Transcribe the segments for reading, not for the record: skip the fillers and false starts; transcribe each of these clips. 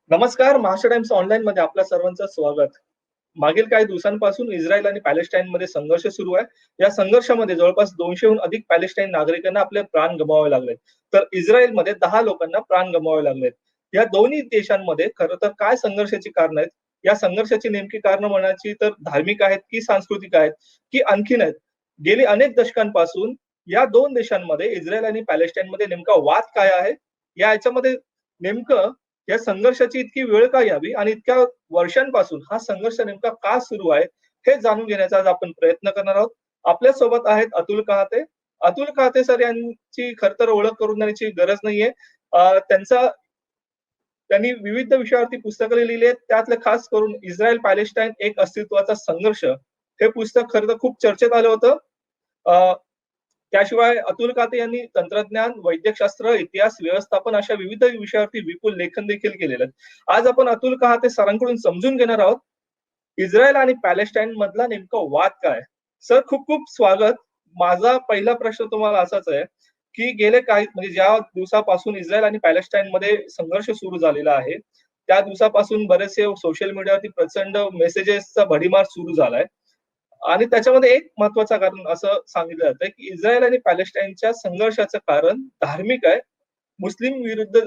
नमस्कार. Maharashtra times online मध्ये आपल्या सर्वांचं स्वागत. मागील काही दिवसांपासून इस्रायल आणि पॅलेस्टाईनमध्ये संघर्ष सुरू आहे. या संघर्षामध्ये जवळपास 200हून अधिक पॅलेस्टाईन नागरिकांना आपले प्राण गमवावे लागलेत. तर इस्रायलमध्ये 10 लोकांना प्राण गमवावे लागलेत. या दोन्ही देशांमध्ये खरं तर काय संघर्षाची कारणं आहेत? या संघर्षाची नेमकी कारणं म्हणायची तर धार्मिक आहेत, की सांस्कृतिक आहेत, की आणखीन आहेत? गेली अनेक दशकांपासून या 2 देशांमध्ये इस्रायल आणि पॅलेस्टाईनमध्ये नेमका वाद काय आहे? याच्यामध्ये नेमकं या संघर्षाची इतकी वेळ का यावी आणि इतक्या वर्षांपासून हा संघर्ष नेमका का सुरू आहे, हे जाणून घेण्याचा आज आपण प्रयत्न करणार आहोत. आपल्या सोबत आहेत अतुल कहाते. अतुल कहाते सर यांची खरं तर ओळख करून देण्याची गरज नाहीये. त्यांचा त्यांनी विविध विषयावरती पुस्तकं लिहिली आहेत. त्यातलं खास करून इस्रायल पॅलेस्टाईन एक अस्तित्वाचा संघर्ष हे पुस्तक खरं तर खूप चर्चेत आलं होतं. अ, त्याशिवाय अतुल काते यांनी तंत्रज्ञान, वैद्यकशास्त्र, इतिहास, व्यवस्थापन अशा विविध विषयावरती विपुल लेखन देखील केलेलं आहे. आज आपण अतुल कहाते सरांकडून समजून घेणार आहोत, इस्रायल आणि पॅलेस्टाईन मधला नेमका वाद काय? सर खूप खूप स्वागत. माझा पहिला प्रश्न तुम्हाला असाच आहे, की गेले काही म्हणजे ज्या दिवसापासून इस्रायल आणि पॅलेस्टाईनमध्ये संघर्ष सुरू झालेला आहे, त्या दिवसापासून बरेचसे सोशल मीडियावरती प्रचंड मेसेजेसचा भडीमार सुरू झालाय. आणि त्याच्यामध्ये एक महत्वाचं कारण असं सांगितलं जातंय, की इस्रायल आणि पॅलेस्टाईनच्या संघर्षाचं कारण धार्मिक आहे. मुस्लिम विरुद्ध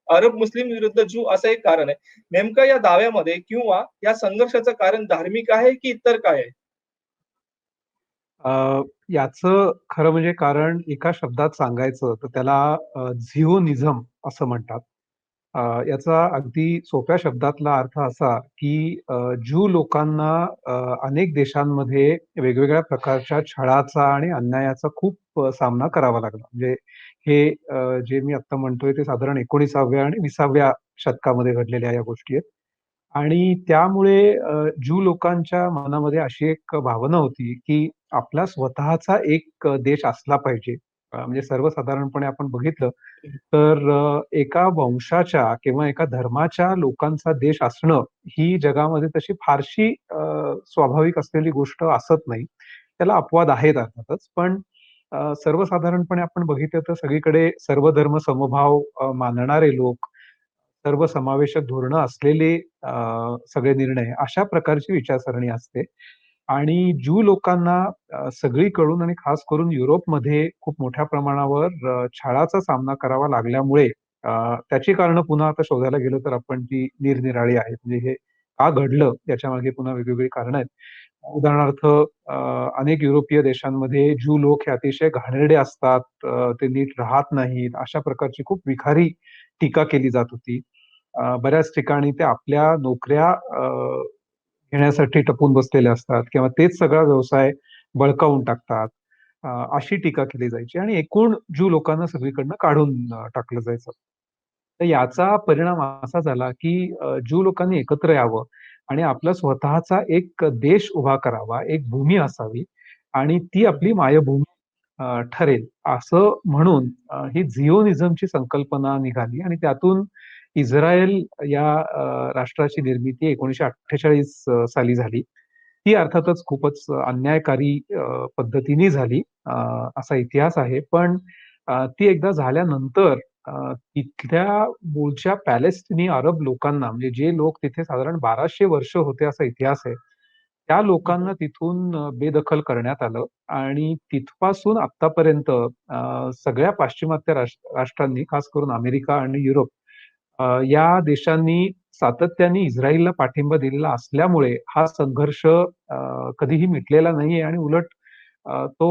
अरब मुस्लिम विरुद्ध ज्यू असं एक कारण आहे. नेमकं या दाव्यामध्ये किंवा या संघर्षाचं कारण धार्मिक आहे, की इतर काय आहे? अ, याचं खरं म्हणजे कारण एका शब्दात सांगायचं तर त्याला झिओनिझम असं म्हणतात. अ, याचा अगदी सोप्या शब्दातला अर्थ असा, की ज्यू लोकांना अ, अनेक देशांमध्ये वेगवेगळ्या प्रकारच्या छळाचा आणि अन्यायाचा खूप सामना करावा लागला. म्हणजे हे जे मी आत्ता म्हणतोय ते साधारण 19व्या आणि 20व्या शतकामध्ये घडलेल्या या गोष्टी आहेत. आणि त्यामुळे ज्यू लोकांच्या मनामध्ये अशी एक भावना होती, की आपला स्वतःचा एक देश असला पाहिजे. म्हणजे सर्वसाधारणपणे आपण बघितलं तर एका वंशाच्या किंवा एका धर्माच्या लोकांचा देश असणं ही जगामध्ये तशी फारशी स्वाभाविक असलेली गोष्ट असत नाही. त्याला अपवाद आहेत अर्थातच. पण सर्वसाधारणपणे आपण बघितलं तर सगळीकडे सर्वधर्म समभाव मानणारे लोक, सर्वसमावेशक धोरणं असलेले सगळे निर्णय अशा प्रकारची विचारसरणी असते. आणि ज्यू लोकांना सगळीकडून आणि खास करून युरोपमध्ये खूप मोठ्या प्रमाणावर छळाचा सामना करावा लागल्यामुळे त्याची कारणं पुन्हा आता शोधायला गेलो तर आपण ती निरनिराळी आहेत. म्हणजे हे का घडलं याच्यामागे पुन्हा वेगवेगळी कारणं आहेत. उदाहरणार्थ अनेक युरोपीय देशांमध्ये ज्यू लोक हे अतिशय घाणेरडे असतात, ते नीट राहत नाहीत, अशा प्रकारची खूप विखारी टीका केली जात होती. बऱ्याच ठिकाणी ते आपल्या नोकऱ्या घेण्यासाठी टपून बसलेले असतात किंवा तेच सगळा व्यवसाय बळकावून टाकतात. अशी टीका केली जायची आणि एकूण ज्यू लोकांना सगळीकडनं काढून टाकलं जायचं. तर याचा परिणाम असा झाला, की ज्यू लोकांनी एकत्र यावं आणि आपला स्वतःचा एक देश उभा करावा, एक भूमी असावी आणि ती हं, आपली हं. मायभूमी ठरेल असं म्हणून ही झिओनिझमची संकल्पना निघाली आणि त्यातून इस्रायल या राष्ट्राची निर्मिती 1948 साली झाली. ती अर्थातच खूपच अन्यायकारी पद्धतीने झाली, असा इतिहास आहे. पण ती एकदा झाल्यानंतर तिथल्या मूळच्या पॅलेस्टिनी अरब लोकांना म्हणजे जे लोक तिथे साधारण 1200 वर्ष होते असा इतिहास आहे. त्या हं, हं. लोकांना तिथून बेदखल करण्यात आलं आणि तिथपासून आत्तापर्यंत सगळ्या पाश्चिमात्य राष्ट्रांनी खास करून अमेरिका आणि युरोप या देशांनी सातत्याने इस्राईलला पाठिंबा दिलेला असल्यामुळे हा संघर्ष कधीही मिटलेला नाहीये आणि उलट तो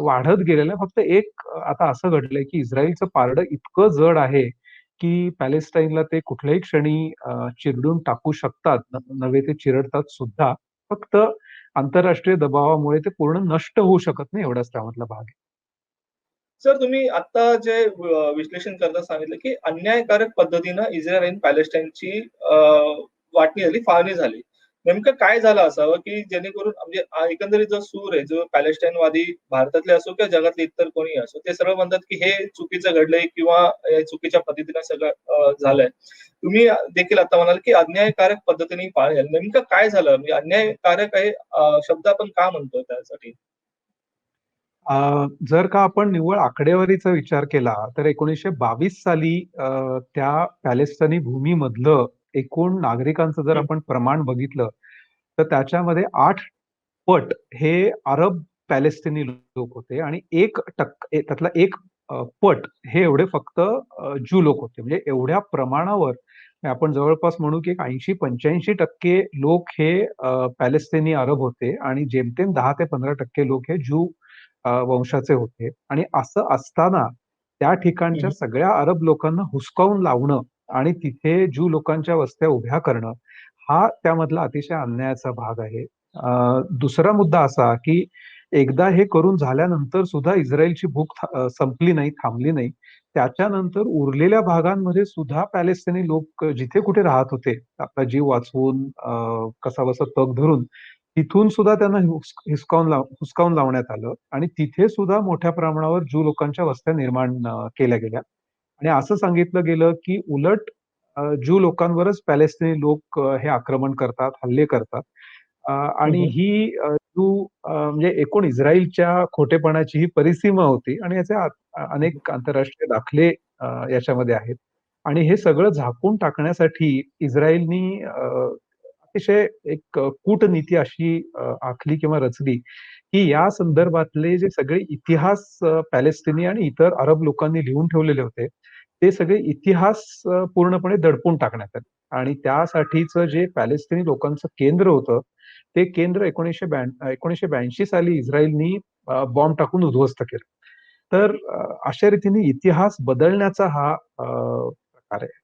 वाढत गेलेला आहे. फक्त एक आता असं घडलंय, की इस्राईलचं पारडं इतकं जड आहे, की पॅलेस्टाईनला ते कुठल्याही क्षणी चिरडून टाकू शकतात. नव्हे ते चिरडतात सुद्धा. फक्त आंतरराष्ट्रीय दबावामुळे ते पूर्ण नष्ट होऊ शकत नाही एवढाच त्यामधला भाग आहे. सर तुम्ही आता जे विश्लेषण करता सांगितलं, की अन्यायकारक पद्धतीनं इस्रायल आणि पॅलेस्टाईनची वाटणी झाली, फाळणी झाली. नेमकं काय झालं असावं, की जेणेकरून म्हणजे एकंदरीत जो सूर आहे, जो पॅलेस्टाईनवादी भारतातले असो किंवा जगातले इतर कोणीही असो, ते सर्व म्हणतात, की हे चुकीचं घडलंय किंवा हे चुकीच्या पद्धतीनं सगळं झालंय. तुम्ही देखील आता म्हणाल, की अन्यायकारक पद्धतीने ही पाळणी झाली. नेमकं काय झालं? म्हणजे अन्यायकारक आहे शब्द आपण का म्हणतो त्यासाठी? जर का आपण निव्वळ आकडेवारीचा विचार केला, तर 1922 साली त्या पॅलेस्टिनी भूमीमधलं एकूण नागरिकांचं जर हं, आपण प्रमाण बघितलं, तर त्याच्यामध्ये 8 पट हे अरब पॅलेस्टिनी लोक होते आणि 1% त्यातला 1 पट हे एवढे फक्त ज्यू लोक होते. म्हणजे एवढ्या प्रमाणावर आपण जवळपास म्हणू की एक 80-85% लोक हे पॅलेस्टिनी अरब होते आणि जेमतेम 10 ते 15% लोक हे ज्यू वंशाचे होते आणि असं असताना त्या ठिकाणच्या हं, सगळ्या अरब लोकांना हुसकावून लावणं आणि तिथे ज्यू लोकांच्या वस्त्या उभ्या करणं, हा त्यामधला अतिशय अन्यायाचा भाग आहे. दुसरा मुद्दा असा, की एकदा हे करून झाल्यानंतर सुद्धा इस्रायलची भूक संपली नाही, थांबली नाही. त्याच्यानंतर उरलेल्या भागांमध्ये सुद्धा पॅलेस्टिनी लोक जिथे कुठे राहत होते, आपला जीव वाचवून कसाबसा तग धरून, तिथून सुद्धा त्यांना हुसकावून लावण्यात आलं आणि तिथे सुद्धा मोठ्या प्रमाणावर ज्यू लोकांच्या वस्त्या निर्माण केल्या गेल्या आणि असं सांगितलं गेलं, की उलट ज्यू लोकांवरच पॅलेस्टिनी लोक हे आक्रमण करतात, हल्ले करतात. हं, आणि हं. ही म्हणजे एकूण इस्रायलच्या खोटेपणाची ही परिसीमा होती आणि याचे अनेक आंतरराष्ट्रीय दाखले याच्यामध्ये आहेत. आणि हे सगळं झाकून टाकण्यासाठी इस्रायलनी अतिशय एक कूटनीती अशी आखली किंवा रचली, की या संदर्भातले जे सगळे इतिहास पॅलेस्टिनी आणि इतर अरब लोकांनी लिहून ठेवलेले होते, ते सगळे इतिहास पूर्णपणे दडपून टाकण्यात आले. आणि त्यासाठीचं जे पॅलेस्टिनी लोकांचं केंद्र होतं, ते केंद्र 1982 साली इस्रायलनी बॉम्ब टाकून उद्ध्वस्त केलं. तर अशा रीतीने इतिहास बदलण्याचा हा प्रकार आहे.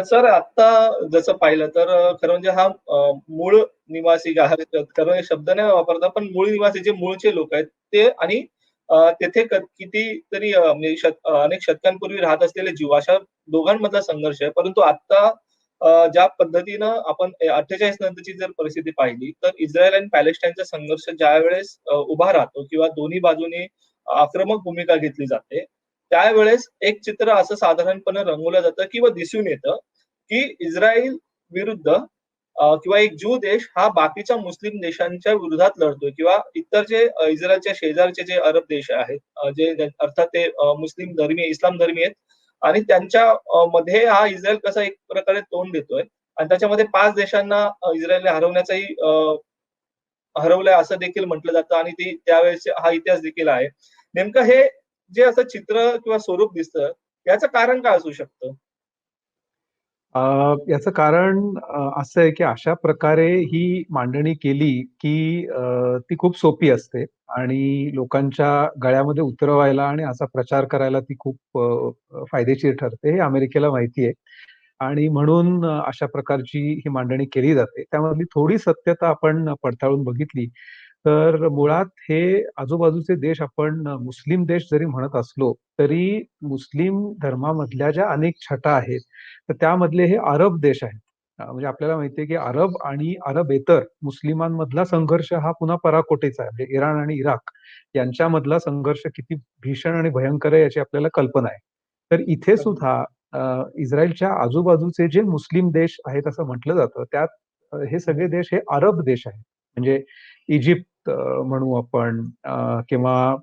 सर आता जसं पाहिलं तर खरं म्हणजे हा मूळ निवासी खरं म्हणजे शब्द नाही वापरता, पण मूळ निवासी जे मूळचे लोक आहेत ते आणि तेथे कितीतरी म्हणजे अनेक शतकांपूर्वी राहत असलेले जीव अशा दोघांमधला संघर्ष आहे. परंतु आता ज्या पद्धतीनं आपण 48 नंतरची जर परिस्थिती पाहिली, तर इस्रायल आणि पॅलेस्टाईनचा संघर्ष ज्यावेळेस उभा राहतो किंवा दोन्ही बाजूनी आक्रमक भूमिका घेतली जाते, त्यावेळेस एक चित्र असं साधारणपणे रंगवलं जातं किंवा दिसून येतं, की इस्रायल विरुद्ध किंवा एक ज्यू देश हा बाकीच्या मुस्लिम देशांच्या विरोधात लढतोय किंवा इतर जे इस्रायलच्या शेजारचे जे अरब देश आहेत, अर्थात ते मुस्लिम धर्मीय, इस्लाम धर्मीय आहेत आणि त्यांच्या मध्ये हा इस्रायल कसा एक प्रकारे तोंड देतोय आणि त्याच्यामध्ये 5 देशांना इस्रायलने हरवलंय असं देखील म्हटलं जातं आणि ती त्यावेळेस हा इतिहास देखील आहे. नेमकं हे जे असं चित्र किंवा स्वरूप दिसतं, याचं कारण काय असू शकतं? याचं कारण असं आहे, की अशा प्रकारे ही मांडणी केली, की ती खूप सोपी असते आणि लोकांच्या गळ्यामध्ये उतरवायला आणि असा प्रचार करायला ती खूप फायदेशीर ठरते. हे अमेरिकेला माहिती आहे आणि म्हणून अशा प्रकारची ही मांडणी केली जाते. त्यामधली थोडी सत्यता आपण पडताळून बघितली, तर मुळात हे आजूबाजूचे देश आपण मुस्लिम देश जरी म्हणत असलो, तरी मुस्लिम धर्मामधल्या ज्या अनेक छटा आहेत, तर त्यामधले हे अरब देश आहेत. म्हणजे आपल्याला माहिती आहे, की अरब आणि अरबेतर मुस्लिमांमधला संघर्ष हा पुन्हा पराकोटीचा आहे. म्हणजे इराण आणि इराक यांच्यामधला संघर्ष किती भीषण आणि भयंकर आहे याची आपल्याला कल्पना आहे. तर इथे अगदी. सुद्धा इस्रायलच्या आजूबाजूचे जे मुस्लिम देश आहेत असं म्हटलं जातं, त्यात हे हं, सगळे देश हे अरब देश आहेत. म्हणजे इजिप्त म्हणू आपण किंवा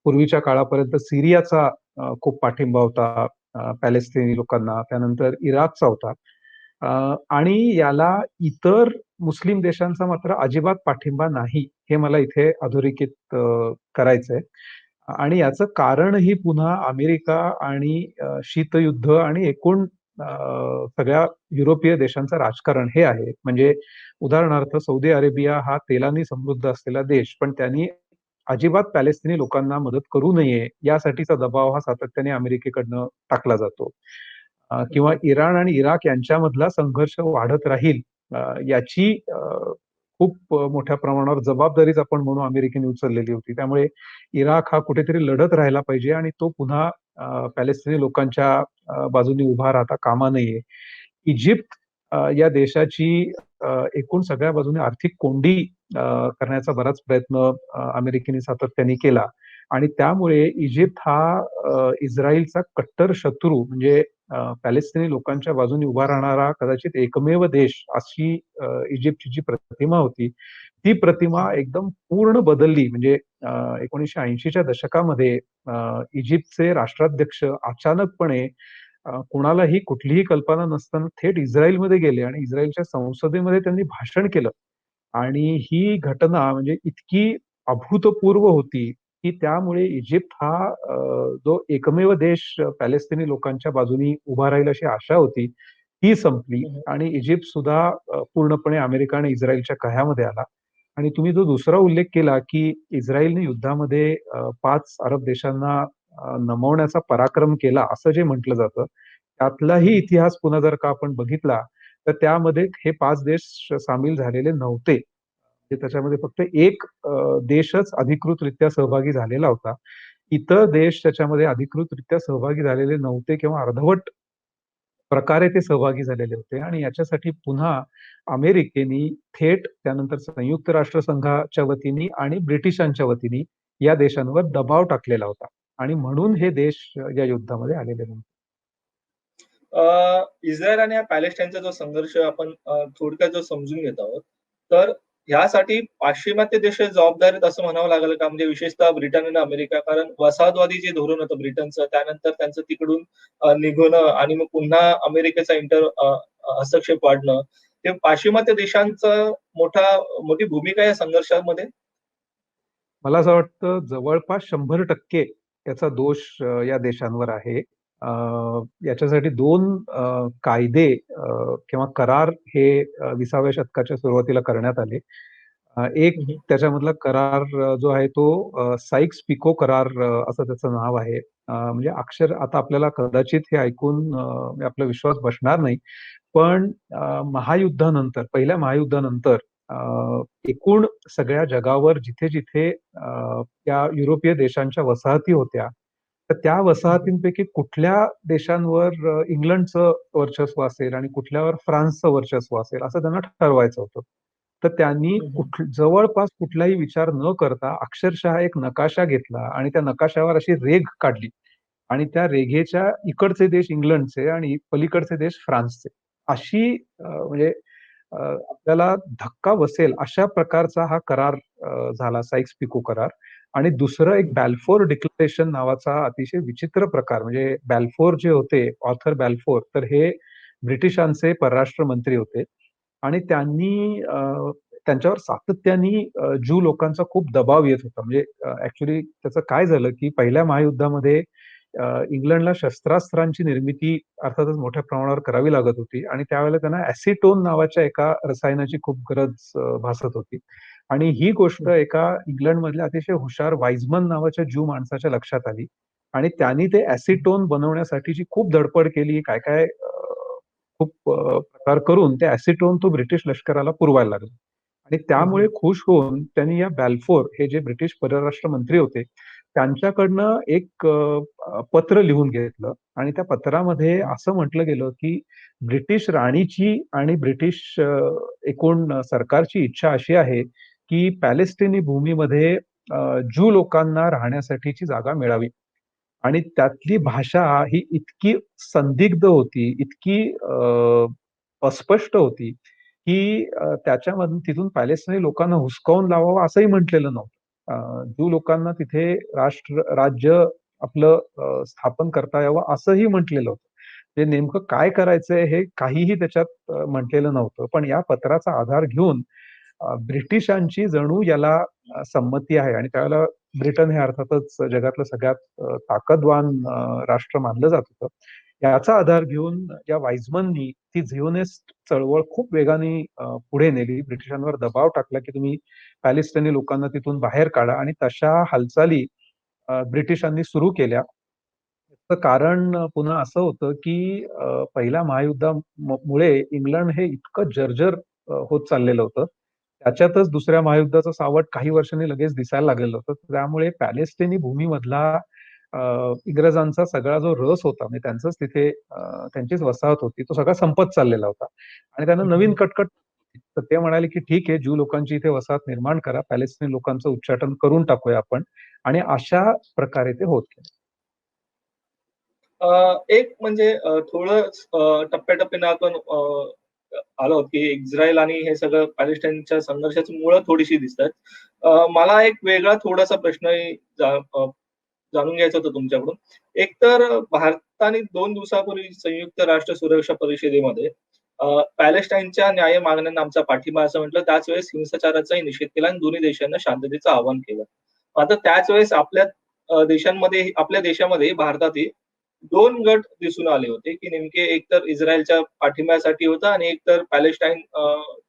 पूर्वीच्या काळापर्यंत सिरियाचा खूप पाठिंबा होता पॅलेस्टिनी लोकांना. त्यानंतर इराकचा होता. आणि याला इतर मुस्लिम देशांचा मात्र अजिबात पाठिंबा नाही, हे मला इथे अधोरेखित करायचंय. आणि याचं कारणही पुन्हा अमेरिका आणि शीतयुद्ध आणि एकूण सगळ्या युरोपीय देशांचं राजकारण हे आहे. म्हणजे उदाहरणार्थ सौदी अरेबिया हा तेलाने समृद्ध असलेला देश, पण त्यांनी अजिबात पॅलेस्टिनी लोकांना मदत करू नये, यासाठीचा दबाव हा सातत्याने अमेरिकेकडनं टाकला जातो. किंवा इराण आणि इराक यांच्यामधला संघर्ष वाढत राहील याची खूप मोठ्या प्रमाणावर जबाबदारीच आपण म्हणू अमेरिकेने उचललेली होती. त्यामुळे इराक हा कुठेतरी लढत राहिला पाहिजे आणि तो पुन्हा पॅलेस्टिनी लोकांच्या बाजूने उभा राहता कामा नये. इजिप्त या देशाची एकूण सगळ्या बाजूने आर्थिक कोंडी करण्याचा बराच प्रयत्न अमेरिकेने सातत्याने केला. आणि त्यामुळे इजिप्त हा इस्रायलचा कट्टर शत्रू म्हणजे पॅलेस्टिनी लोकांच्या बाजूने उभा राहणारा कदाचित एकमेव देश अशी इजिप्तची जी प्रतिमा होती, ती प्रतिमा एकदम पूर्ण बदलली. म्हणजे 1980च्या दशकामध्ये इजिप्तचे राष्ट्राध्यक्ष अचानकपणे कुणालाही कुठलीही कल्पना नसताना थेट इस्रायलमध्ये गेले आणि इस्रायलच्या संसदेमध्ये त्यांनी भाषण केलं. आणि ही घटना म्हणजे इतकी अभूतपूर्व होती, की त्यामुळे इजिप्त हा जो एकमेव देश पॅलेस्टिनी लोकांच्या बाजूनी उभा राहील अशी आशा होती, ती संपली हं, हं. आणि इजिप्त सुद्धा पूर्णपणे अमेरिका आणि इस्रायलच्या कह्यामध्ये आला. आणि तुम्ही जो दुसरा उल्लेख केला, की इस्रायलने युद्धामध्ये 5 अरब देशांना नमवण्याचा पराक्रम केला, असं जे म्हटलं जातं, हं, त्यातलाही हं. इतिहास पुन्हा जर का आपण बघितला, तर त्यामध्ये हे 5 देश सामील झालेले नव्हते. म्हणजे त्याच्यामध्ये फक्त एक देशच अधिकृतरित्या सहभागी झालेला होता. इतर देश त्याच्यामध्ये अधिकृतरित्या सहभागी झालेले नव्हते किंवा अर्धवट प्रकारे ते सहभागी झालेले होते आणि याच्यासाठी पुन्हा अमेरिकेनी थेट त्यानंतर संयुक्त राष्ट्र संघाच्या वतीने आणि ब्रिटिशांच्या वतीने या देशांवर दबाव टाकलेला होता आणि म्हणून हे देश या युद्धामध्ये आलेले नव्हते. इस्रायल आणि पॅलेस्टाईनचा जो संघर्ष आपण थोडक्यात जो समजून घेत आहोत, तर ह्यासाठी पाश्चिमात्य देश जबाबदार आहेत असं म्हणावं लागेल का? म्हणजे विशेषतः ब्रिटन आणि अमेरिका कारण वसाहतवादी जे धोरण होतं ब्रिटनचं, त्यानंतर त्यांचं तिकडून निघणं आणि मग पुन्हा अमेरिकेचा हस्तक्षेप वाढणं, ते पाश्चिमात्य देशांचं मोठी भूमिका या संघर्षामध्ये? मला असं वाटतं जवळपास 100% याचा दोष या देशांवर आहे. याच्यासाठी 2 कायदे किंवा करार हे 20व्या शतकाच्या सुरुवातीला करण्यात आले. एक हं, हं. त्याच्यामधला करार जो आहे तो साइक्स-पिको करार असं त्याचं नाव आहे. म्हणजे अक्षर आता आपल्याला कदाचित हे ऐकून आपला विश्वास बसणार नाही. पण महायुद्धानंतर, पहिल्या महायुद्धानंतर अ, एकूण सगळ्या जगावर जिथे-जिथे त्या युरोपीय देशांच्या वसाहती होत्या, तर त्या हं, हं. वसाहतींपैकी कुठल्या देशांवर इंग्लंडचं वर्चस्व असेल आणि कुठल्यावर फ्रान्सचं वर्चस्व असेल, असं त्यांना ठरवायचं होतं. तर त्यांनी हं, हं. जवळपास कुठलाही विचार न करता अक्षरशः एक नकाशा घेतला आणि त्या नकाशावर अशी रेघ काढली आणि त्या रेघेच्या इकडचे देश इंग्लंडचे आणि पलीकडचे देश फ्रान्सचे. अशी म्हणजे आपल्याला धक्का बसेल अशा प्रकारचा हा करार झाला साइक्स-पिको करार. आणि दुसरं एक हं, हं. बॅलफोर डिक्लरेशन नावाचा अतिशय विचित्र प्रकार म्हणजे बॅलफोर जे होते, ऑर्थर बॅलफोर, तर हे ब्रिटिशांचे परराष्ट्र मंत्री होते आणि त्यांच्यावर सातत्याने ज्यू लोकांचा खूप दबाव येत होता. म्हणजे त्याचं काय झालं, की पहिल्या महायुद्धामध्ये इंग्लंडला शस्त्रास्त्रांची निर्मिती अर्थातच मोठ्या प्रमाणावर करावी लागत होती आणि त्यावेळेला त्यांना ॲसिटोन नावाच्या एका रसायनाची खूप गरज भासत होती. आणि ही गोष्ट हं. एका इंग्लंडमधल्या अतिशय हुशार वाईझमन नावाच्या ज्यू माणसाच्या लक्षात आली आणि त्यांनी ते ॲसिटोन बनवण्यासाठीची खूप धडपड केली. काय-काय खूप प्रकार करून ते ॲसिटोन तो ब्रिटिश लष्कराला पुरवायला लागला. आणि हं, त्यामुळे हं. खुश होऊन त्यांनी या बॅलफोर हे जे ब्रिटिश परराष्ट्र मंत्री होते, त्यांच्याकडनं एक पत्र लिहून घेतलं आणि त्या पत्रामध्ये हं. असं म्हटलं गेलं, की ब्रिटिश राणीची आणि ब्रिटिश एकूण सरकारची इच्छा अशी आहे, की पॅलेस्टिनी भूमीमध्ये ज्यू लोकांना राहण्यासाठीची जागा मिळावी. आणि त्यातली भाषा ही इतकी संदिग्ध होती, इतकी अस्पष्ट होती, की त्याच्यामधून तिथून पॅलेस्टिनी लोकांना हुसकावून लावावं असंही म्हटलेलं नव्हतं. ज्यू लोकांना तिथे राज्य आपलं स्थापन करता यावं असंही म्हटलेलं होतं. ते नेमकं काय करायचंय हे काहीही त्याच्यात म्हटलेलं नव्हतं. पण या पत्राचा आधार घेऊन ब्रिटिशांची जणू याला संमती आहे आणि त्यावेळेला ब्रिटन हे अर्थातच जगातलं सगळ्यात ताकदवान राष्ट्र मानलं जात होतं. याचा आधार घेऊन या वाईझमननी ती झिओनिस्ट चळवळ खूप वेगाने पुढे नेली. ब्रिटिशांवर दबाव टाकला, की तुम्ही पॅलेस्टिनी लोकांना तिथून बाहेर काढा आणि तशा हालचाली ब्रिटिशांनी सुरू केल्या. त्याचं कारण पुन्हा असं होतं, की पहिल्या मुळे इंग्लंड हे इतकं जर्जर होत चाललेलं होतं. त्याच्यातच दुसऱ्या महायुद्धाचं सावट काही वर्षांनी लगेच दिसायला लागलेलं होतं. त्यामुळे पॅलेस्टिनी भूमीमधला अ, इंग्रजांचा सगळा जो रस होता, म्हणजे त्यांचंच तिथे त्यांचीच वसाहत होती, तो सगळा संपत चाललेला होता. आणि त्यांना हं, नवीन हं. कटकट तर ते म्हणाले, की "ठीक आहे, ज्यू लोकांची इथे वसाहत निर्माण करा. पॅलेस्टिनी लोकांचं उच्चाटन करून टाकूया आपण आणि अशा प्रकारे ते होत गेलं. एक म्हणजे थोडं टप्प्याटप्प्याने आपण आलो आहोत, की इस्रायल आणि हे सगळं पॅलेस्टाईनच्या संघर्षाची मुळं थोडीशी दिसतात. मला एक वेगळा थोडासा प्रश्नही जाणून घ्यायचं होतं तुमच्याकडून. एक तर भारताने 2 दिवसापूर्वी संयुक्त राष्ट्र सुरक्षा परिषदेमध्ये पॅलेस्टाईनच्या न्याय्य मागण्यांना आमचा पाठिंबा असं म्हटलं. त्याच वेळेस हिंसाचाराचाही निषेध केला आणि दोन्ही देशांना शांततेचं आवाहन केलं. आता त्याच वेळेस आपल्या देशामध्ये भारतातही 2 गट दिसून आले होते, की नेमके एक तर इस्रायलच्या पाठिंब्यासाठी होता आणि एक तर पॅलेस्टाईन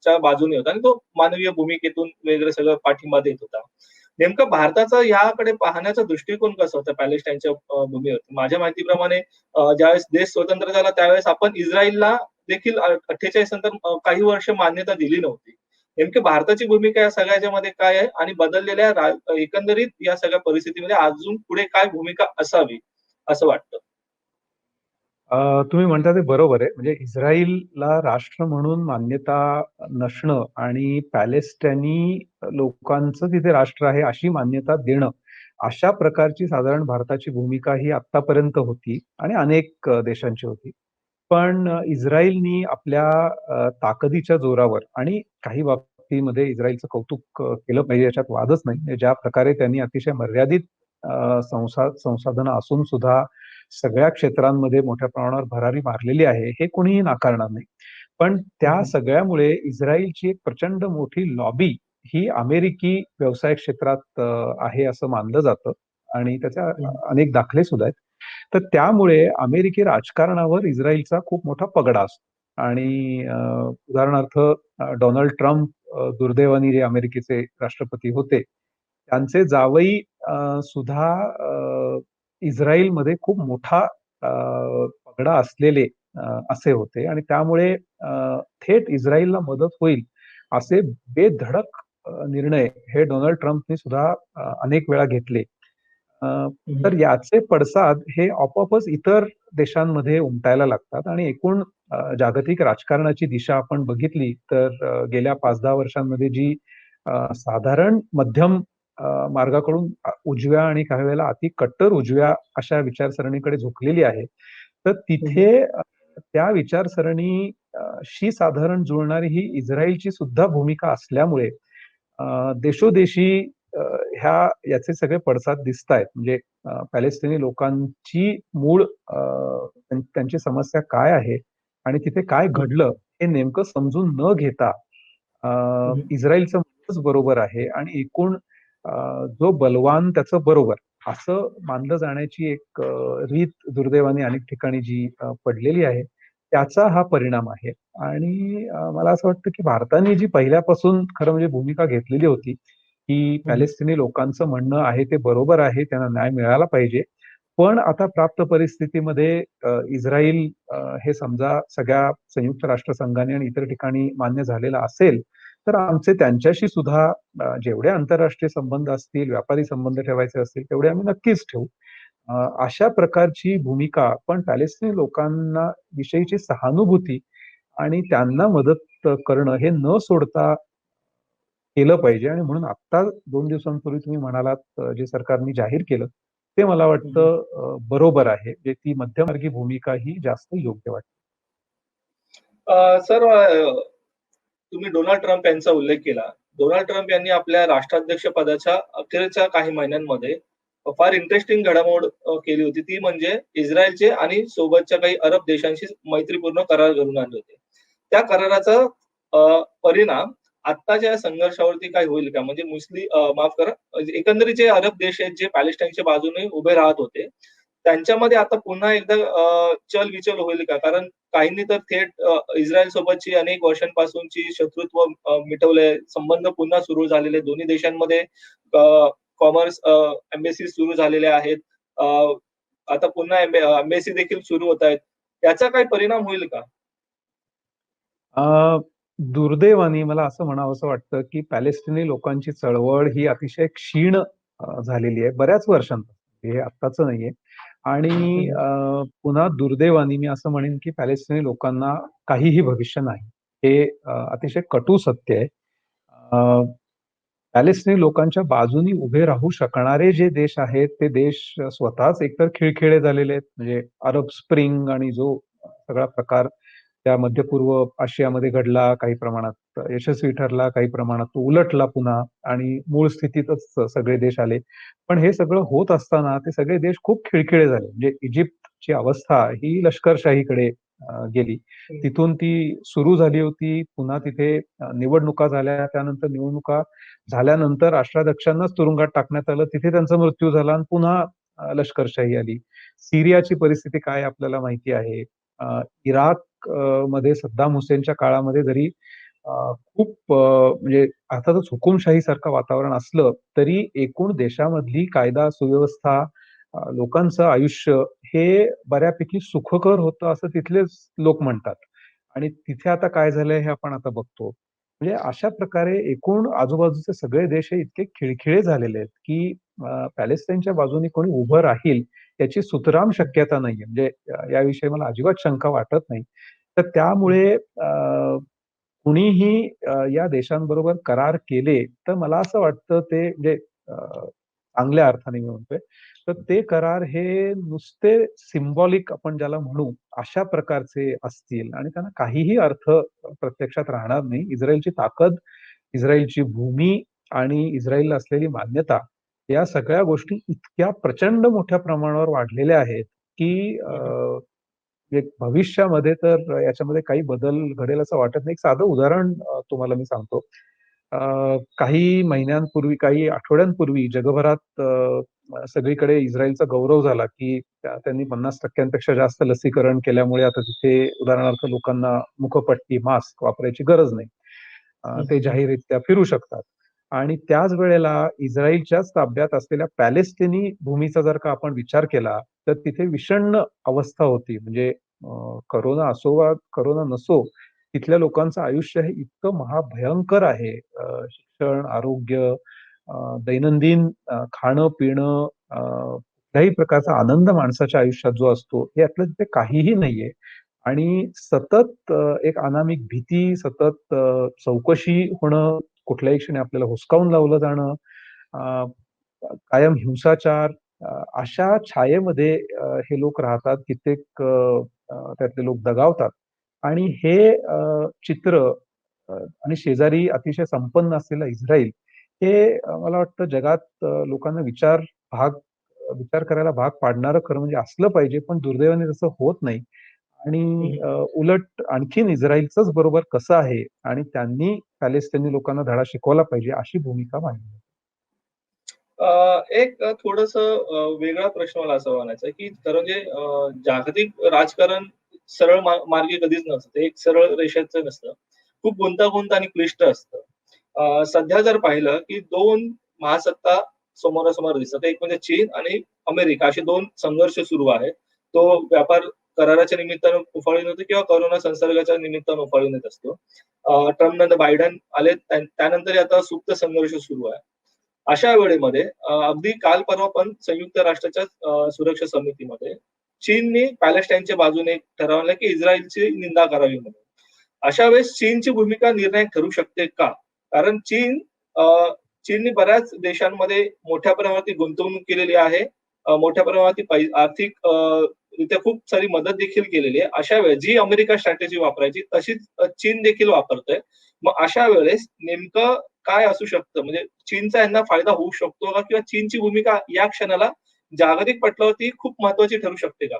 च्या बाजूने होता आणि तो मानवीय भूमिकेतून वगैरे सगळं पाठिंबा देत होता. नेमकं भारताचा याकडे पाहण्याचा दृष्टिकोन कसा होता पॅलेस्टाईनच्या भूमीवर? माझ्या माहितीप्रमाणे ज्यावेळेस देश स्वतंत्र झाला त्यावेळेस आपण इस्रायलला देखील 48 नंतर काही वर्ष मान्यता दिली नव्हती. नेमकी भारताची भूमिका या सगळ्याच्यामध्ये काय आहे? आणि बदललेल्या एकंदरीत या सगळ्या परिस्थितीमध्ये अजून पुढे काय भूमिका असावी असं वाटतं? तुम्ही म्हणता ते बरोबर आहे. म्हणजे इस्राईलला राष्ट्र म्हणून मान्यता नसणं आणि पॅलेस्टाइनी लोकांचं तिथे राष्ट्र आहे अशी मान्यता देणं, अशा प्रकारची साधारण भारताची भूमिका ही आत्तापर्यंत होती आणि अनेक देशांची होती. पण इस्राईलनी आपल्या ताकदीच्या जोरावर आणि काही बाबतीमध्ये इस्राईलचं कौतुक केलं पाहिजे याच्यात वादच नाही. म्हणजे ज्या प्रकारे त्यांनी अतिशय मर्यादित संसाधनं असून सुद्धा सगळ्या क्षेत्रांमध्ये मोठ्या प्रमाणावर भरारी मारलेली आहे, हे कोणीही नाकारणार नाही. पण हं, त्या हं. सगळ्यामुळे इस्राईलची एक प्रचंड मोठी लॉबी ही अमेरिकी व्यवसाय क्षेत्रात आहे असं मानलं जातं आणि त्याचे हं, अनेक दाखले सुद्धा आहेत. तर त्यामुळे अमेरिकी राजकारणावर इस्राईलचा खूप मोठा पगडा असतो आणि उदाहरणार्थ डोनाल्ड ट्रम्प दुर्दैवाने जे अमेरिकेचे राष्ट्रपती होते, त्यांचे जावई सुद्धा इस्राईलमध्ये खूप मोठा पगडा असलेले असे होते आणि त्यामुळे थेट इस्राईलला मदत होईल असे बेधडक निर्णय हे डोनाल्ड ट्रम्पनी सुद्धा अनेक वेळा घेतले. अ, हं, हं. तर याचे पडसाद हे आपोआपच इतर देशांमध्ये उमटायला लागतात आणि एकूण जागतिक राजकारणाची दिशा आपण बघितली तर गेल्या 5-10 वर्षांमध्ये जी साधारण मध्यम मार्गाकडून उजव्या आणि काही वेळेला अति कट्टर उजव्या अशा विचारसरणीकडे झुकलेली आहे. तर हं, हं. तिथे त्या विचारसरणी शी साधारण जुळणारी ही इस्राईलची सुद्धा भूमिका असल्यामुळे देशोदेशी अ, याचे सगळे पडसाद दिसतायत. म्हणजे पॅलेस्टिनी लोकांची मूळ त्यांची समस्या काय आहे आणि तिथे काय हं, घडलं हे नेमकं समजून न घेता हं. इस्राईलचं म्हणणंच बरोबर आहे आणि एकूण जो बलवान त्याचं बरोबर असं मानलं जाण्याची एक रीत दुर्दैवाने अनेक ठिकाणी जी पडलेली आहे, त्याचा हा परिणाम आहे. आणि मला असं वाटतं, की भारताने जी पहिल्यापासून खरं म्हणजे भूमिका घेतलेली होती, की हं, हं. पॅलेस्टिनी लोकांचं म्हणणं आहे ते बरोबर आहे, त्यांना न्याय मिळाला पाहिजे. पण आता प्राप्त परिस्थितीमध्ये इस्राईल हे समजा सगळ्या संयुक्त राष्ट्रसंघाने आणि इतर ठिकाणी मान्य झालेलं असेल, तर आमचे त्यांच्याशी सुद्धा जेवढे आंतरराष्ट्रीय संबंध असतील, व्यापारी संबंध ठेवायचे असतील, तेवढे आम्ही नक्कीच ठेवू. अशा प्रकारची भूमिका पण पॅलेस्टिनी लोकांना विषयीची सहानुभूती आणि त्यांना मदत करणं हे न सोडता केलं पाहिजे आणि म्हणून आत्ता 2 दिवसांपूर्वी तुम्ही म्हणालात जे सरकारने जाहीर केलं, ते मला हं, हं. वाटतं बरोबर आहे. म्हणजे ती मध्यममार्गी भूमिका ही जास्त योग्य वाटते. सर तुम्ही डोनाल्ड ट्रम्प यांचा उल्लेख केला. डोनाल्ड ट्रम्प यांनी आपल्या राष्ट्राध्यक्ष पदाच्या अखेरच्या काही महिन्यांमध्ये फार इंटरेस्टिंग घडामोड केली होती. ती म्हणजे इस्रायलचे आणि सोबतच्या काही अरब देशांशी मैत्रीपूर्ण करार घडवून आणले होते. त्या कराराचा परिणाम आत्ताच्या संघर्षावरती काय होईल का? म्हणजे माफ करा, एकंदरीत जे अरब देश आहेत, जे पॅलेस्टाईनच्या बाजूने उभे राहत होते, त्यांच्यामध्ये आता पुन्हा एकदा चल-बिचल होईल का? कारण काहींनी तर थेट इस्रायल सोबतची अनेक वर्षांपासूनची शत्रुत्व मिटवलंय. संबंध पुन्हा सुरू झालेले दोन्ही देशांमध्ये कॉमर्स एम्बेसीज सुरू झालेल्या आहेत. अ, आता पुन्हा एम्बेसी देखील सुरू होत आहेत. त्याचा काही परिणाम होईल का? अ, दुर्दैवाने मला असं म्हणावसं वाटतं, की पॅलेस्टिनी लोकांची चळवळ ही अतिशय क्षीण झालेली आहे बऱ्याच वर्षांपासून. हे आत्ताचं नाहीये. हं, आणि हं. पुन्हा दुर्दैवाने मी असं म्हणेन, की पॅलेस्टिनी लोकांना काहीही भविष्य नाही. हे अतिशय कटू सत्य आहे. पॅलेस्टिनी लोकांच्या बाजूनी उभे राहू शकणारे जे देश आहेत, ते देश स्वतःच एकतर खिळखिळे झालेले आहेत. म्हणजे अरब स्प्रिंग आणि जो सगळा प्रकार त्या मध्य पूर्व आशियामध्ये घडला, काही प्रमाणात यशस्वी ठरला, काही प्रमाणात तो उलटला पुन्हा आणि मूळ स्थितीतच सगळे देश आले. पण हे सगळं होत असताना ते सगळे देश खूप खिळखिळे झाले. म्हणजे इजिप्तची अवस्था ही लष्करशाहीकडे गेली. हं, तिथून ती सुरू झाली होती. पुन्हा तिथे निवडणुका झाल्या. त्यानंतर निवडणुका झाल्यानंतर राष्ट्राध्यक्षांनाच तुरुंगात टाकण्यात आलं. तिथे त्यांचा मृत्यू झाला आणि पुन्हा लष्करशाही आली. सीरियाची परिस्थिती काय आपल्याला माहिती आहे. इराक मध्ये सद्दाम हुसेनच्या काळामध्ये जरी खूप म्हणजे अर्थातच हुकुमशाहीसारखं वातावरण असलं, तरी एकूण देशामधली कायदा सुव्यवस्था, लोकांचं आयुष्य हे बऱ्यापैकी सुखकर होतं असं तिथलेच लोक म्हणतात. आणि तिथे आता काय झालंय हे आपण आता बघतो. म्हणजे अशा प्रकारे एकूण आजूबाजूचे सगळे देश हे इतके खिळखिळे झालेले आहेत, की पॅलेस्टाईनच्या बाजूने कोणी उभं राहील याची सुतराम शक्यता नाहीये. म्हणजे याविषयी मला अजिबात शंका वाटत नाही. तर हं, त्यामुळे कुणीही या देशांबरोबर करार केले, तर मला असं वाटतं ते म्हणजे चांगल्या अर्थाने मी म्हणतोय, तर ते करार हे नुसते सिम्बॉलिक आपण ज्याला म्हणू, अशा प्रकारचे असतील आणि त्यांना काहीही अर्थ प्रत्यक्षात राहणार नाही. इस्रायलची ताकद, इस्रायलची भूमी आणि इस्रायलला असलेली मान्यता, या सगळ्या गोष्टी इतक्या प्रचंड मोठ्या प्रमाणावर वाढलेल्या आहेत, की हं, एक भविष्यामध्ये तर याच्यामध्ये काही बदल घडेल असं वाटत नाही. एक साधं उदाहरण तुम्हाला मी सांगतो. काही महिन्यांपूर्वी, काही आठवड्यांपूर्वी जगभरात सगळीकडे इस्रायलचा गौरव झाला, की त्यांनी 50% पेक्षा जास्त लसीकरण केल्यामुळे आता तिथे उदाहरणार्थ लोकांना मुखपट्टी, मास्क वापरायची गरज नाही. हं, ते हं, हं. जाहीररित्या फिरू शकतात. आणि त्याच वेळेला इस्रायलच्याच ताब्यात असलेल्या पॅलेस्टिनी भूमीचा जर का आपण विचार केला, तर तिथे विषण्ण अवस्था होती. म्हणजे करोना असो वा करोना नसो, तिथल्या लोकांचं आयुष्य हे इतकं महाभयंकर आहे. शिक्षण, आरोग्य, दैनंदिन खाणं-पिणं, कुठल्याही प्रकारचा आनंद माणसाच्या आयुष्यात जो असतो, हे यातलं तिथे काहीही नाहीये. आणि सतत एक अनामिक भीती, सतत चौकशी होणं, कुठल्याही क्षणी आपल्याला हुसकावून लावलं जाणं, अ, कायम हिंसाचार, अशा छायेमध्ये हे लोक राहतात. कित्येक त्यातले लोक दगावतात आणि हे चित्र आणि शेजारी अतिशय संपन्न असलेला इस्रायल हे मला वाटतं जगात लोकांना विचार करायला भाग पाडणारं खरं म्हणजे असलं पाहिजे, पण दुर्दैवाने तसं होत नाही. आणि हं, उलट आणखीन इस्रायलचंच बरोबर कसं आहे आणि त्यांनी पॅलेस्टिनी लोकांना धडा शिकवला पाहिजे, अशी भूमिका मांडली. एक वेगळा प्रश्न मला असा म्हणायचा आहे, की खरं म्हणजे जागतिक राजकारण सरळ मार्गी कधीच नसतं. ते एक सरळ रेषेचं नसतं. खूप गुंतागुंत आणि क्लिष्ट असतं. सध्या जर पाहिलं, की 2 महासत्ता समोरासमोर दिसतात. एक म्हणजे चीन आणि अमेरिका असे 2 संघर्ष सुरू आहेत. तो व्यापार कराराच्या निमित्तानं उफाळून येतो किंवा कोरोना संसर्गाच्या निमित्तानं उफाळून येत असतो. ट्रम्प नंतर बायडन आले. त्यानंतरही आता सुप्त संघर्ष सुरू आहे. अशा वेळेमध्ये अगदी काल परवा पण संयुक्त राष्ट्राच्या सुरक्षा समितीमध्ये चीनने पॅलेस्टाईनच्या बाजूने ठरवलं, की इस्रायलची निंदा करावी म्हणून. अशा वेळेस चीनची भूमिका निर्णायक ठरू शकते का? कारण अ, चीनने बऱ्याच देशांमध्ये मोठ्या प्रमाणात गुंतवणूक केलेली आहे. मोठ्या प्रमाणात आर्थिक रित्या खूप सारी मदत देखील केलेली आहे. अशा वेळेस जी अमेरिका स्ट्रॅटेजी वापरायची तशीच चीन देखील वापरतोय. मग अशा वेळेस नेमकं काय असू शकतं? म्हणजे चीनचा यांना फायदा होऊ शकतो का? किंवा चीनची भूमिका या क्षणाला जागतिक पटलावरती खूप महत्त्वाची ठरू शकते का?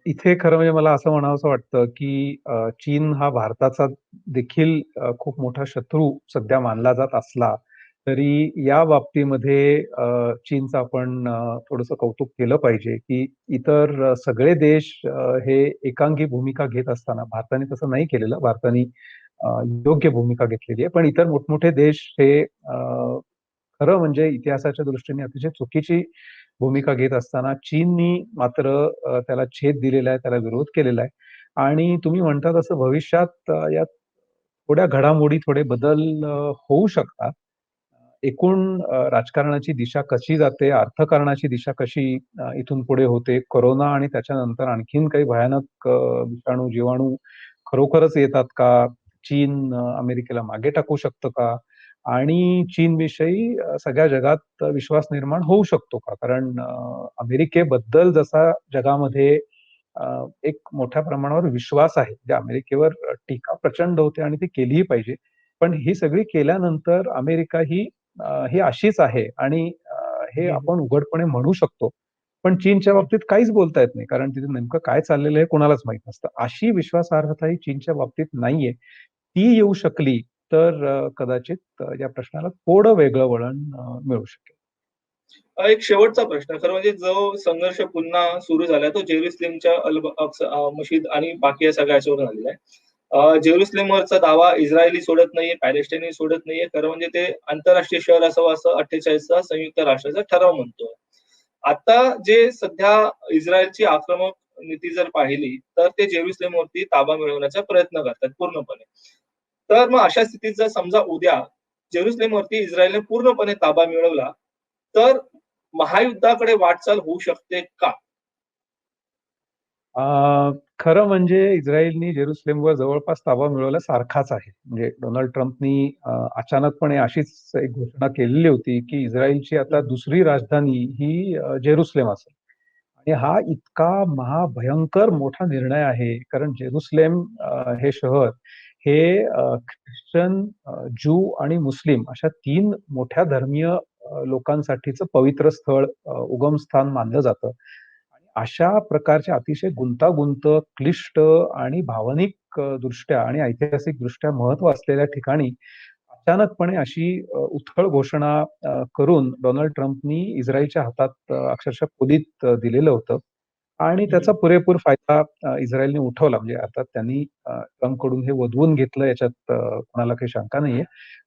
इथे खरं म्हणजे मला असं म्हणावसं वाटतं, की चीन हा भारताचा देखील खूप मोठा शत्रू सध्या मानला जात असला, तरी या बाबतीमध्ये चीनचं आपण थोडंसं कौतुक केलं पाहिजे, की इतर सगळे देश हे एकांगी भूमिका घेत असताना भारताने तसं नाही केलेलं. भारताने योग्य भूमिका घेतलेली आहे. पण इतर मोठमोठे देश हे खरं म्हणजे इतिहासाच्या दृष्टीने अतिशय चुकीची भूमिका घेत असताना चीननी मात्र त्याला छेद दिलेला आहे, त्याला विरोध केलेला आहे. आणि तुम्ही म्हणता तसं भविष्यात यात थोड्या घडामोडी, थोडे बदल होऊ शकतात. एकूण राजकारणाची दिशा कशी जाते, अर्थकारणाची दिशा कशी इथून पुढे होते, कोरोना आणि त्याच्यानंतर आणखीन काही भयानक विषाणू, जीवाणू खरोखरच येतात का? चीन अमेरिकेला मागे टाकू शकतं का? आणि चीनविषयी सगळ्या जगात विश्वास निर्माण होऊ शकतो का? कारण अमेरिकेबद्दल जसा जगामध्ये एक मोठ्या प्रमाणावर विश्वास आहे. म्हणजे अमेरिकेवर टीका प्रचंड होते आणि ती केलीही पाहिजे. पण ही सगळी केल्यानंतर अमेरिका ही अशीच आहे आणि हे हं, हं. आपण उघडपणे म्हणू शकतो. पण चीनच्या हं. बाबतीत काहीच बोलता येत नाही. कारण तिथे नेमकं काय चाललेलं आहे कोणालाच माहीत नसतं. अशी विश्वासार्हता ही चीनच्या बाबतीत नाहीये. ती येऊ शकली तर कदाचित या प्रश्नाला थोडं वेगळं वळण मिळू शकेल. एक शेवटचा प्रश्न. खरं म्हणजे जो संघर्ष पुन्हा सुरू झालाय तो जेरुसलेमच्या मशीद आणि बाकी या सगळ्या ह्याच्यावरून झालेला आहे. जेरुसलेमवरचा दावा इस्रायली सोडत नाहीये, पॅलेस्टाईनही सोडत नाहीये. खरं म्हणजे ते आंतरराष्ट्रीय शहर असावं असं 48 चा संयुक्त राष्ट्राचा ठराव म्हणतोय. आता जे सध्या इस्रायलची आक्रमक नीती जर पाहिली, तर ते जेरुसलेमवरती ताबा मिळवण्याचा प्रयत्न करतात पूर्णपणे. तर मग अशा स्थितीत जर समजा उद्या जेरुसलेमवरती इस्रायलने पूर्णपणे ताबा मिळवला, तर महायुद्धाकडे वाटचाल होऊ शकते का? अ, खरं म्हणजे इस्रायलनी जेरुसलेमवर जवळपास ताबा मिळवल्यासारखाच आहे. म्हणजे डोनाल्ड ट्रम्पनी अचानकपणे अशीच एक घोषणा केलेली होती, की इस्रायलची आता हं, दुसरी राजधानी ही जेरुसलेम असेल. आणि हा इतका महाभयंकर मोठा निर्णय आहे. कारण जेरुसलेम हे शहर हे ख्रिश्चन, ज्यू आणि मुस्लिम अशा 3 मोठ्या धर्मीय लोकांसाठीचं पवित्र स्थळ, उगमस्थान मानलं जातं. आणि अशा प्रकारच्या अतिशय गुंतागुंत, क्लिष्ट आणि भावनिक दृष्ट्या आणि ऐतिहासिकदृष्ट्या महत्त्व असलेल्या ठिकाणी अचानकपणे अशी उथळ घोषणा करून डोनाल्ड ट्रम्पनी इस्रायलच्या हातात अक्षरशः पोलीत दिलेलं होतं. आणि हं, त्याचा हं. पुरेपूर फायदा इस्रायलने उठवला. म्हणजे अर्थात त्यांनी ट्रम्पकडून हे वधवून घेतलं याच्यात कोणाला काही शंका नाहीये.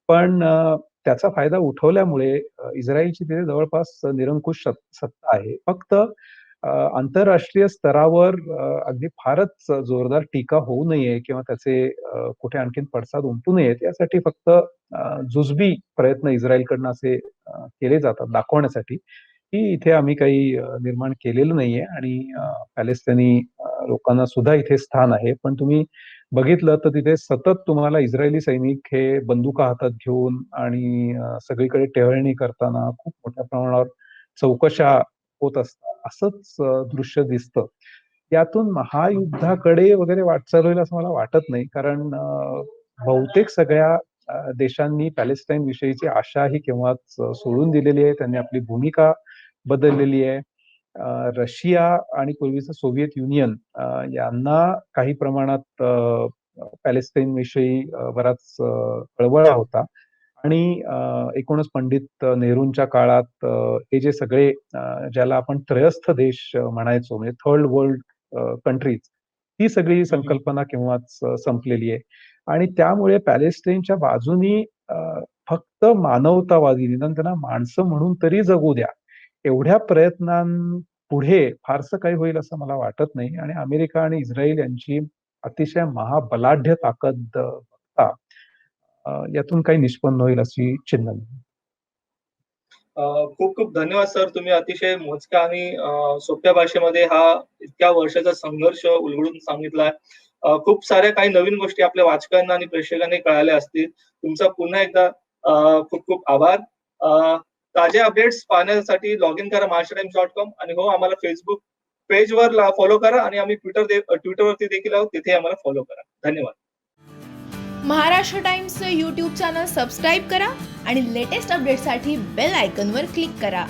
पण त्याचा फायदा उठवल्यामुळे इस्रायलची तिथे जवळपास निरंकुश सत्ता आहे. फक्त आंतरराष्ट्रीय स्तरावर अगदी फारच जोरदार टीका होऊ नये किंवा त्याचे कुठे आणखीन पडसाद उमटू नयेत यासाठी फक्त जुजबी प्रयत्न इस्रायलकडनं असे केले जातात दाखवण्यासाठी, की इथे आम्ही काही निर्माण केलेलं नाहीये आणि पॅलेस्टिनी लोकांना सुद्धा इथे स्थान आहे. पण तुम्ही बघितलं तर तिथे सतत तुम्हाला इस्रायली सैनिक हे बंदुका हातात घेऊन आणि सगळीकडे टेहळणी करताना खूप मोठ्या प्रमाणावर चौकशा होत असतात. असंच दृश्य दिसतं. यातून महायुद्धाकडे वगैरे वाटचाल होईल असं मला वाटत नाही. कारण बहुतेक सगळ्या देशांनी पॅलेस्टाईन विषयीची आशा ही केव्हाच सोडून दिलेली आहे. त्यांनी आपली भूमिका बदललेली आहे. रशिया आणि पूर्वीचं सोव्हिएत युनियन यांना काही प्रमाणात पॅलेस्टाईनविषयी बराच कळवळा होता. आणि एकूणच पंडित नेहरूंच्या काळात हे जे सगळे ज्याला आपण त्रयस्थ देश म्हणायचो म्हणजे थर्ड वर्ल्ड कंट्रीज ती सगळी हं, हं. संकल्पना केव्हाच संपलेली आहे. आणि त्यामुळे पॅलेस्टाईनच्या बाजूनी अ, फक्त मानवतावादी निदान त्यांना माणसं म्हणून तरी जगू द्या. एवढ्या प्रयत्नांपुढे फारसं काही होईल असं मला वाटत नाही आणि अमेरिका आणि इस्रायल यांची अतिशय महाबलाढ्य ताकद बघता यातून काही निष्पन्न होईल अशी चिन्ह नाही. खूप-खूप धन्यवाद सर. तुम्ही अतिशय मोजक्या आणि सोप्या भाषेमध्ये हा इतक्या वर्षाचा संघर्ष उलगडून सांगितलाय. खूप साऱ्या काही नवीन गोष्टी आपल्या वाचकांना आणि प्रेक्षकांना कळाल्या असतील. तुमचा पुन्हा एकदा खूप-खूप आभार. ताजे अपडेट्स पाहण्यासाठी लॉग इन करा महाराष्ट्रटाइम्स.com आणि हो आम्हाला Facebook पेजवर फॉलो करा आणि आम्ही Twitterवरती देखील आहोत. तिथे आम्हाला फॉलो करा. धन्यवाद. महाराष्ट्र टाइम्सचं यूट्यूब चॅनल सबस्क्राईब करा आणि लेटेस्ट अपडेटसाठी बेल आयकॉनवर क्लिक करा.